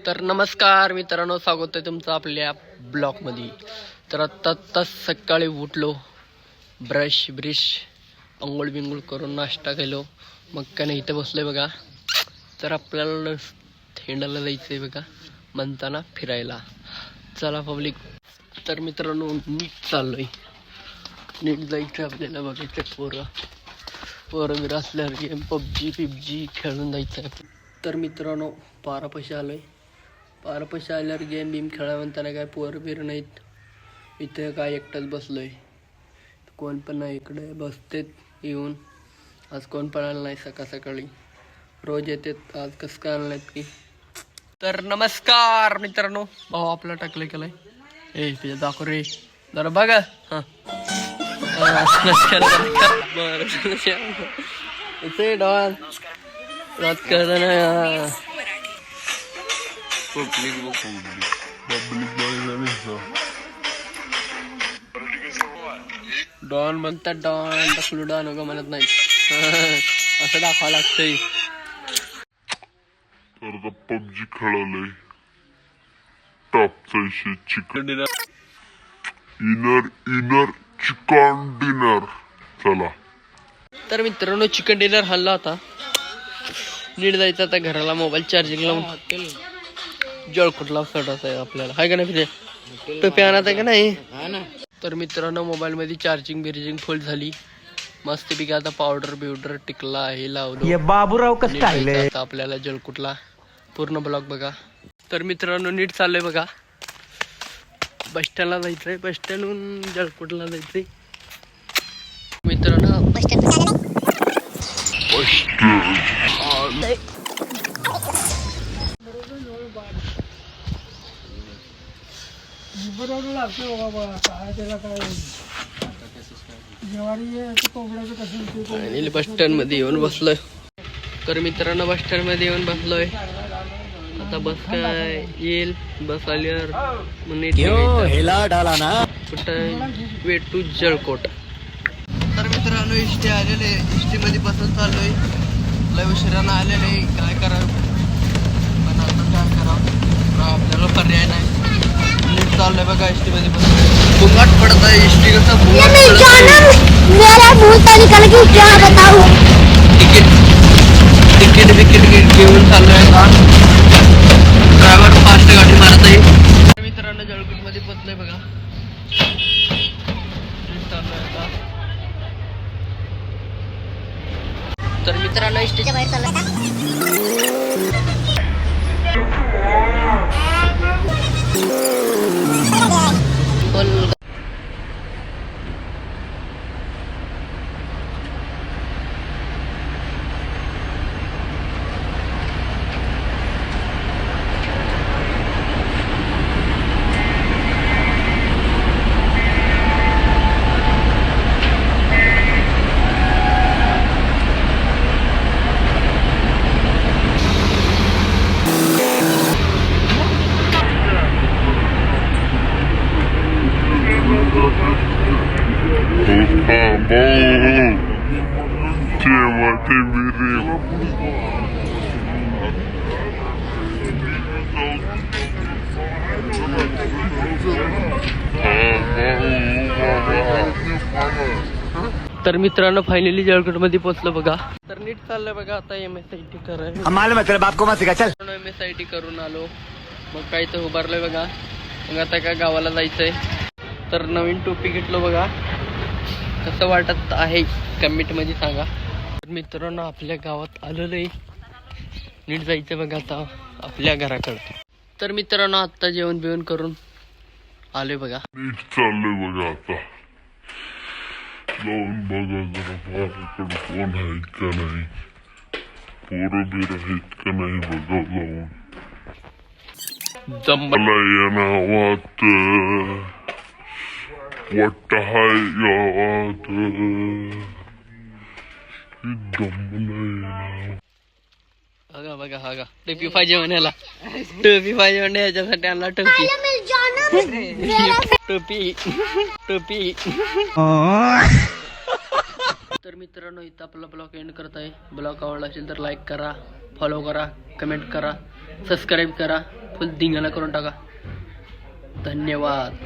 तर नमस्कार मित्रांनो, स्वागत आहे तुमचं आपल्या ब्लॉगमध्ये. तर आत्ता सकाळी उठलो, ब्रश अंघोळ बिंगोळ करून नाश्ता केलो, मग काय नाही इथं बसलोय बघा. तर आपल्याला थेंडाला जायचं आहे बघा, म्हणताना फिरायला चला पब्लिक. तर मित्रांनो नीट चाललोय, नीट जायचं आपल्याला. बघायचं पोरं बिरं असल्यावर गेम पबजी खेळून जायचं आहे. तर मित्रांनो पारापाशी आलोय, पारापाशी आल्यावर गेम बिम खेळा म्हणताना काय पोरं बिरं नाहीत. इथे काय एकटाच बसलोय, कोण पण नाही इकडे. बसतेत येऊन, आज कोण पण आलं नाही. सकाळी रोज येतात, आज कसं काय आलं नाहीत की. तर नमस्कार मित्रांनो, भाऊ आपला टाकलं केलंय. ए तुझ्या दाखव रे जरा बघा. हां डॉन रात करता ना डॉन म्हणतात, डॉन टाकलो डॉन वगैरे म्हणत नाही. असं दाखवावं लागतंय. तर आता पबजी खेळालय, टॉपचा विषय चिकन इनर चिकन डिनर. चला तर मित्रांनो चिकन डिनर हल्ला होता. नीट जायचं आता घराला, मोबाईल चार्जिंग लावून जळकुटला सटायचं आहे आपल्याला, हाय का नाही फिरे टोपी आणत आहे का नाही. तर मित्रांनो मोबाईल मध्ये चार्जिंग फुल झाली मस्तपैकी. आता पावडर टिकला आहे लावलो. बाबूराव कसं आता आपल्याला जळकुटला पूर्ण ब्लॉग बघा. तर मित्रांनो नीट चाललंय बघा, बस स्टँडला जायचंय, बस स्टँडहून जळकुटला जायचंय मित्रांनो. आणि बस स्टँड मध्ये येऊन बसलोय. तर मित्रांनो बस स्टँड मध्ये येऊन बसलोय. आता बस काय येईल, बस आल्यावर कुठं वे टू जळकोट. तर मित्रांनो इष्टी आलेले, इष्टी मध्ये बसून चाललोय. लय उशिरानं आलेले, काय करावं पण आता काय करावं, आपल्याला पर्याय नाही. नीट चाललंय बघा, इष्टी मध्ये बसून भुंगाट पडत आहे. इष्टी कसं तिकीट घेऊन चाललोय आता. ड्रायव्हर फास्ट गाडी मारत आहे. मित्रांनो जळकोट मध्ये पोचलोय बघा, चाललोय आता. तर मित्रांनो इष्टीच्या बाहेर चाललोय. तर मित्रांनो फायनली जळकोट मध्ये पोहोचलो बघा. तर नीट चाललंय बघा, आता MSIT करायला. MSIT करून आलो, मग काही तर उभारलोय बघा. मग आता काय गावाला जायचंय. तर नवीन टोपी घेतलो बघा, कसं वाटत आहे कमेंट मध्ये सांगा. तर मित्रांनो आपल्या गावात आलेलो आहे, नीट जायचं बघा आता आपल्या घराकडे. तर मित्रांनो आता जेवण बिवण करून आलोय बघा. नीट चाललंय बघा, आता जाऊन बघा जरा बाहेरकडे कोण आहे का नाही, पोरं बिरं आहेत का नाही बघा जाऊन. मला या नावात वाटत हाय गावात बघा बघा टोपी पाहिजे म्हणायला, टोपी पाहिजे म्हणे याच्यासाठी आणला टोपी. टोपी तर मित्रांनो इथं आपला ब्लॉग एंड करत आहे. ब्लॉग आवडला असेल तर लाईक करा, फॉलो करा, कमेंट करा, सबस्क्राईब करा. फुल धिंगाणा करून टाका. धन्यवाद.